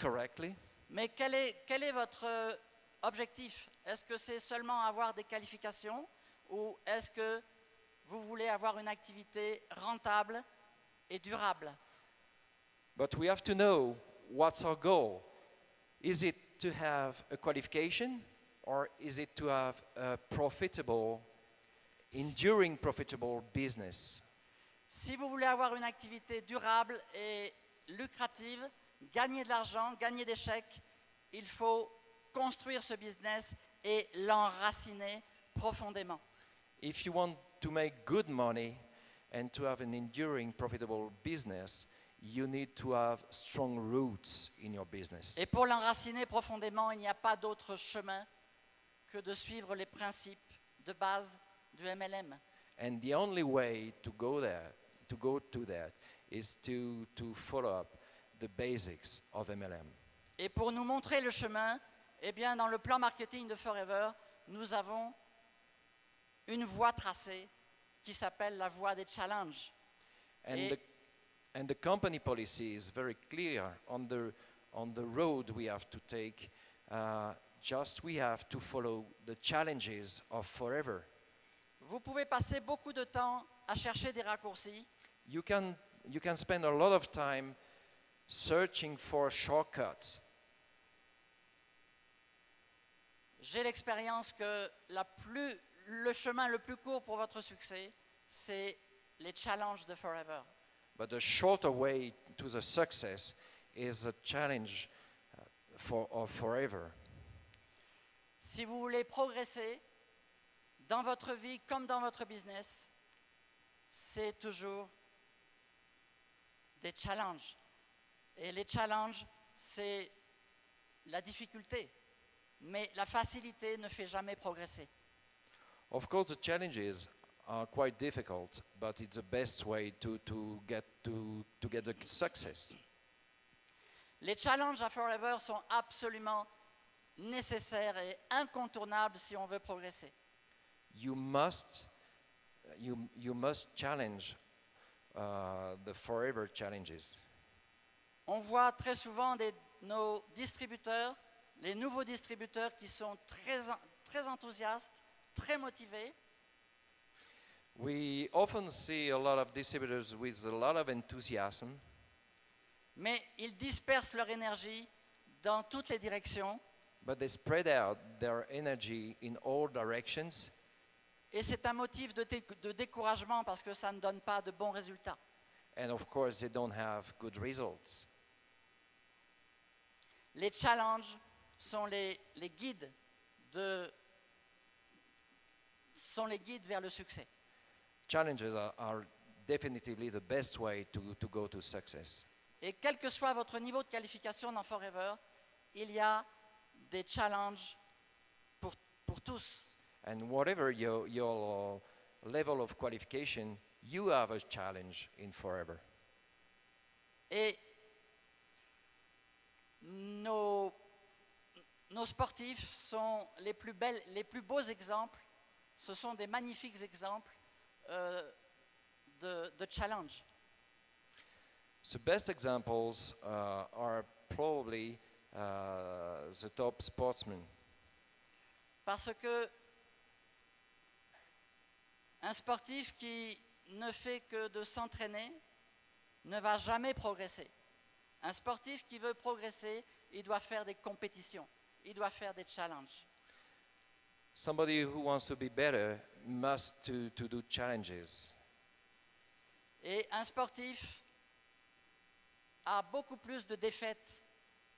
correctly. Mais quel est votre objectif? Est-ce que c'est seulement avoir des qualifications ou est-ce que vous voulez avoir une activité rentable et durable? But we have to know what's our goal. Is it to have a qualification or is it to have a profitable, enduring profitable business? Si vous voulez avoir une activité durable et lucrative, gagner de l'argent, gagner des chèques, il faut construire ce business et l'enraciner profondément. If you want to make good money and to have an enduring profitable business, you need to have strong roots in your business. Et pour l'enraciner profondément, il n'y a pas d'autre chemin que de suivre les principes de base du MLM. And the only way to go to that is to follow up the basics of MLM. Et pour nous montrer le chemin, eh bien, dans le plan marketing de Forever, nous avons une voie tracée qui s'appelle la voie des challenges. And the company policy is very clear on the road we have to take. Just we have to follow the challenges of Forever. Vous pouvez passer beaucoup de temps à chercher des raccourcis. You can spend a lot of time searching for shortcuts. J'ai l'expérience que le chemin le plus court pour votre succès, c'est les challenges de Forever. But the shorter way to the success is a challenge of Forever. Si vous voulez progresser dans votre vie comme dans votre business, c'est toujours des challenges. Et les challenges, c'est la difficulté. Mais la facilité ne fait jamais progresser. Of course, the challenges are quite difficult, but it's the best way to get the success. Les challenges à Forever sont absolument nécessaires et incontournables si on veut progresser. You must challenge the Forever challenges. On voit très souvent nos distributeurs, les nouveaux distributeurs qui sont très enthousiastes, très motivés. We often see a lot of distributors with a lot of enthusiasm, Mais ils dispersent leur énergie dans toutes les directions but they spread out their energy in all directions, et c'est un motif de découragement parce que ça ne donne pas de bons résultats. and of course they don't have good results. Les challenges sont les guides vers le succès. Challenges are definitively the best way to go to success. Et quel que soit votre niveau de qualification dans Forever, il y a des challenges pour tous. And whatever your level of qualification, you have a challenge in Forever. Et nos sportifs sont les plus beaux exemples. Ce sont des magnifiques exemples de challenge. The best examples are probably the top sportsmen. Parce que un sportif qui ne fait que de s'entraîner ne va jamais progresser. Un sportif qui veut progresser, il doit faire des compétitions, il doit faire des challenges. Somebody who wants to be better must to do challenges. Et un sportif a beaucoup plus de défaites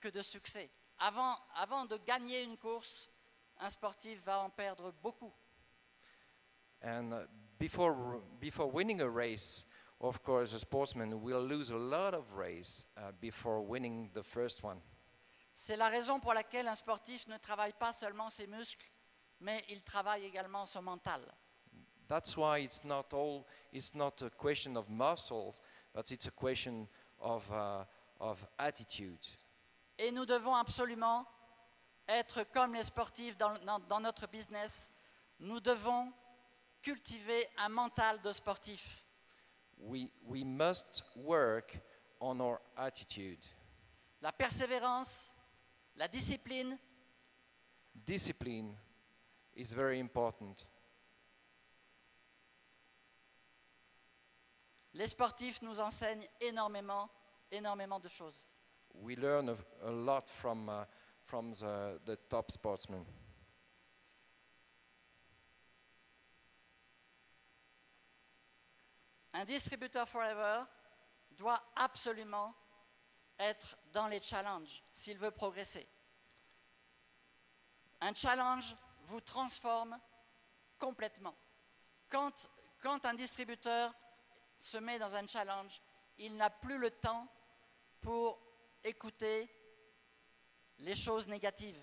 que de succès. Avant de gagner une course, un sportif va en perdre beaucoup. And before winning a race, of course, a sportsman will lose a lot of race before winning the first one. C'est la raison pour laquelle un sportif ne travaille pas seulement ses muscles, mais il travaille également son mental. That's why it's not a question of muscles, but it's a question of attitude. Et nous devons absolument être comme les sportifs dans notre business. Nous devons cultiver un mental de sportif. We must work on our attitude. la persévérance, la discipline, Discipline is very important. les sportifs nous enseignent énormément, énormément de choses. We learn a lot from the top sportsmen. Un distributeur forever doit absolument être dans les challenges s'il veut progresser. Un challenge vous transforme complètement. Quand un distributeur se met dans un challenge, il n'a plus le temps pour écouter les choses négatives.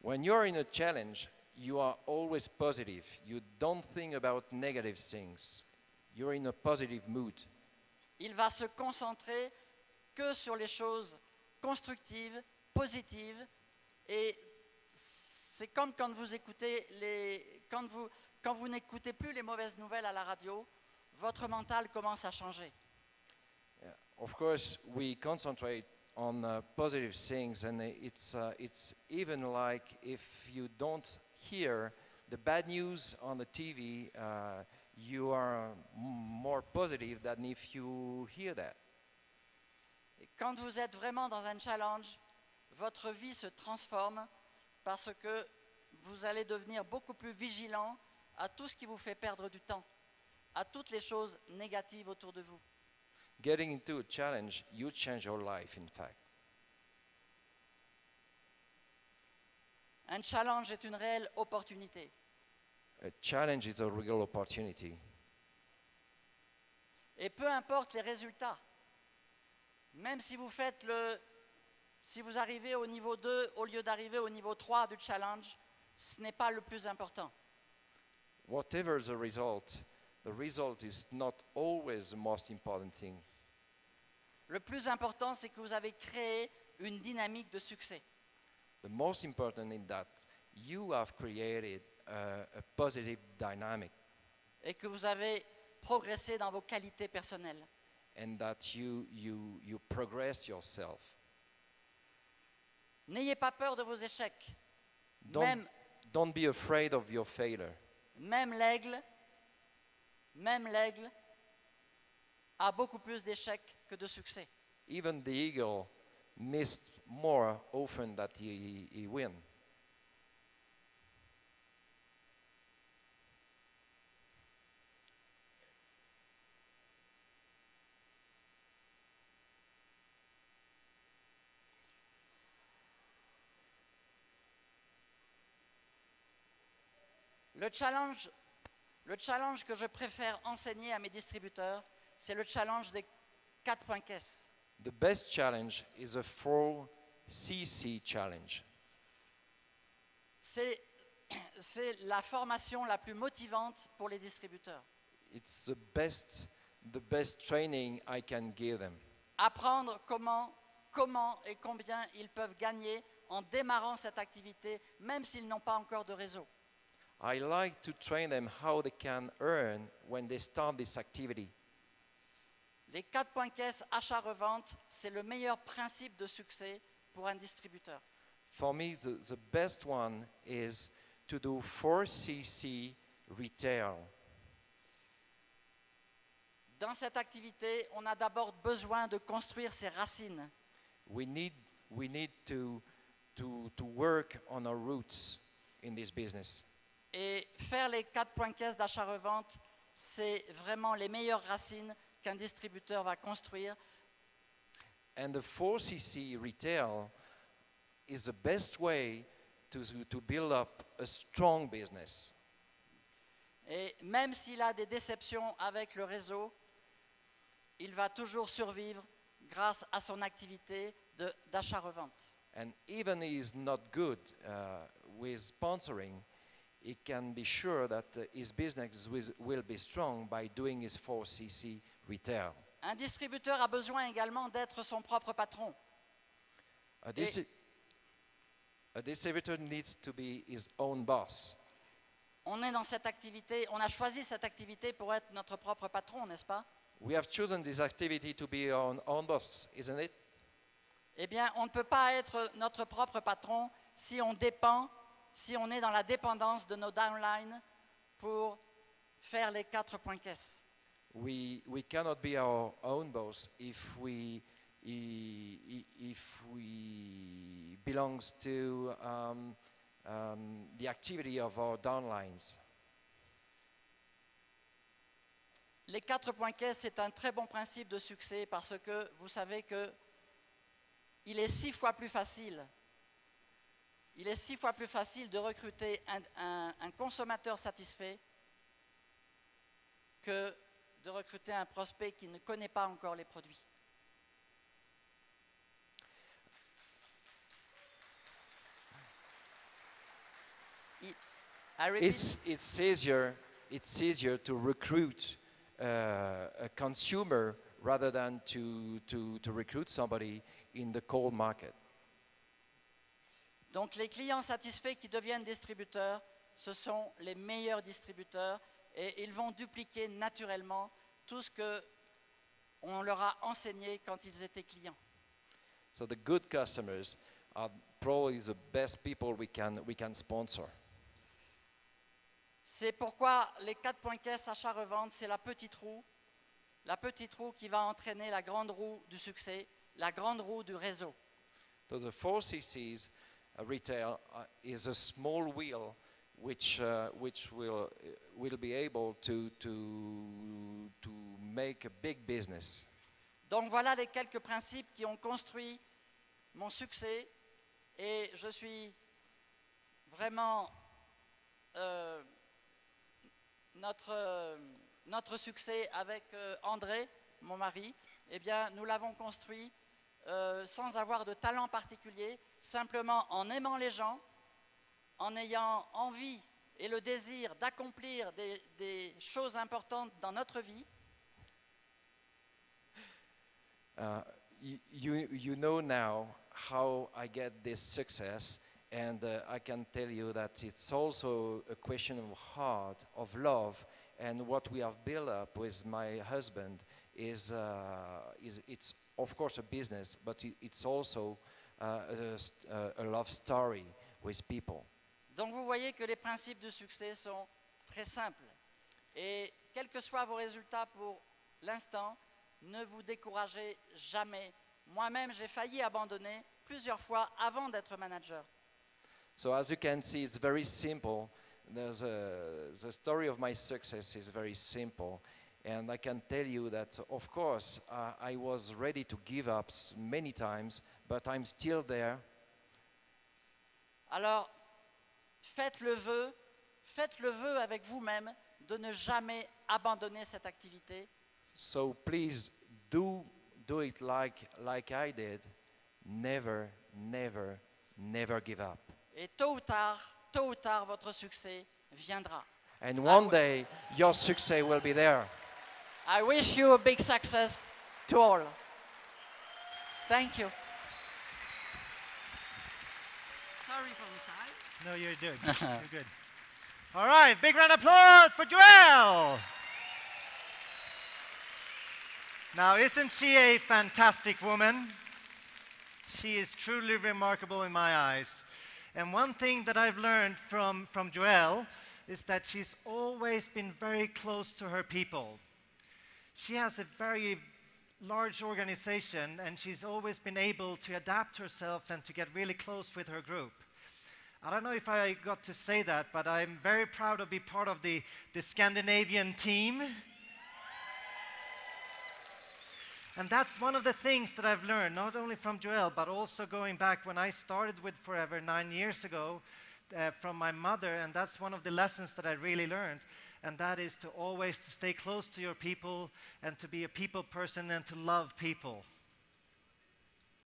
When you're in a challenge, you are always positive. You don't think about negative things. You're in a positive mood. Il va se concentrer que sur les choses constructives, positives, et c'est comme quand vous écoutez quand vous n'écoutez plus les mauvaises nouvelles à la radio, votre mental commence à changer. Of course, we concentrate on positive things, and it's even like if you don't hear the bad news on the TV, you are more positive than if you hear that. Et quand vous êtes vraiment dans un challenge, votre vie se transforme parce que vous allez devenir beaucoup plus vigilant à tout ce qui vous fait perdre du temps, à toutes les choses négatives autour de vous. Getting into a challenge, you change your life, in fact. Un challenge est une réelle opportunité. A challenge is a real opportunity. Et peu importe les résultats, même si si vous arrivez au niveau 2 au lieu d'arriver au niveau 3 du challenge, ce n'est pas le plus important. Whatever the result is not always the most important thing. Le plus important, c'est que vous avez créé une dynamique de succès. The most important is that you have created a positive dynamic, Et que vous avez progressé dans vos qualités personnelles. and that you progress yourself. N'ayez pas peur de vos échecs. Don't, don't be afraid of your failure. Même l'aigle a beaucoup plus d'échecs que de succès. Even the eagle missed more often that he win. Le challenge que je préfère enseigner à mes distributeurs, c'est le challenge des 4 points caisse. The best challenge is a 4CC challenge. C'est la formation la plus motivante pour les distributeurs. It's the best training I can give them. Apprendre comment et combien ils peuvent gagner en démarrant cette activité, même s'ils n'ont pas encore de réseau. I like to train them how they can earn when they start this activity. Les 4 points caisse achat-revente, c'est le meilleur principe de succès pour un distributeur. For me, the best one is to do 4CC retail. Dans cette activité, on a d'abord besoin de construire ses racines. We need to work on our roots in this business. Et faire les 4 points caisse d'achat-revente, c'est vraiment les meilleures racines qu'un distributeur va construire. And the 4CC retail is the best way to build up a strong business. Et même s'il a des déceptions avec le réseau, il va toujours survivre grâce à son activité d'achat-revente. And even he is not good with sponsoring, he can be sure that his business will be strong by doing his 4CC retail. Un distributeur a besoin également d'être son propre patron. A distributor needs to be his own boss. On est dans cette activité, on a choisi cette activité pour être notre propre patron, n'est-ce pas? We have chosen this activity to be our own boss, isn't it? eh bien, on ne peut pas être notre propre patron si on dépend, si on est dans la dépendance de nos downlines pour faire les 4 points caisse. We cannot be our own boss if we belongs to the activity of our downlines. Les 4 points caisse, c'est un très bon principe de succès parce que vous savez que il est 6 fois plus facile. Il est 6 fois plus facile de recruter un consommateur satisfait que de recruter un prospect qui ne connaît pas encore les produits. It's easier to recruit a consumer rather than to recruit somebody in the cold market. Donc les clients satisfaits qui deviennent distributeurs, ce sont les meilleurs distributeurs et ils vont dupliquer naturellement tout ce qu'on leur a enseigné quand ils étaient clients. So the good customers are probably the best people we can sponsor. C'est pourquoi les 4 points caisse achat-revente, c'est la petite roue qui va entraîner la grande roue du succès, la grande roue du réseau. So the 4 CCs retail is a small wheel which will be able to make a big business. Donc voilà les quelques principes qui ont construit mon succès et je suis vraiment notre succès avec André, mon mari, eh bien nous l'avons construit sans avoir de talent particulier, simplement en aimant les gens, en ayant envie et le désir d'accomplir des choses importantes dans notre vie. You know now how I get this success, and I can tell you that it's also a question of heart, of love, and what we have built up with my husband is it's of course a business, but it's also a love story with people. Donc vous voyez que les principes du succès sont très simples. Et quels que soient vos résultats pour l'instant, ne vous découragez jamais. Moi-même, j'ai failli abandonner plusieurs fois avant d'être manager. So as you can see, it's very simple. The story of my success is very simple. And I can tell you that, of course, I was ready to give up many times, but I'm still there. Alors, faites le vœu avec vous-même de ne jamais abandonner cette activité. So please do it like I did. Never, never, never give up. Et tôt ou tard, votre succès viendra. And one day, your success will be there. I wish you a big success to all. Thank you. Sorry for the time. No, you're good. You're good. All right, big round of applause for Joelle. Now, isn't she a fantastic woman? She is truly remarkable in my eyes. And one thing that I've learned from Joelle is that she's always been very close to her people. She has a very large organization, and she's always been able to adapt herself and to get really close with her group. I don't know if I got to say that, but I'm very proud to be part of the Scandinavian team. And that's one of the things that I've learned, not only from Joelle, but also going back when I started with Forever 9 years ago from my mother, and that's one of the lessons that I really learned, and that is to always to stay close to your people and to be a people person and to love people.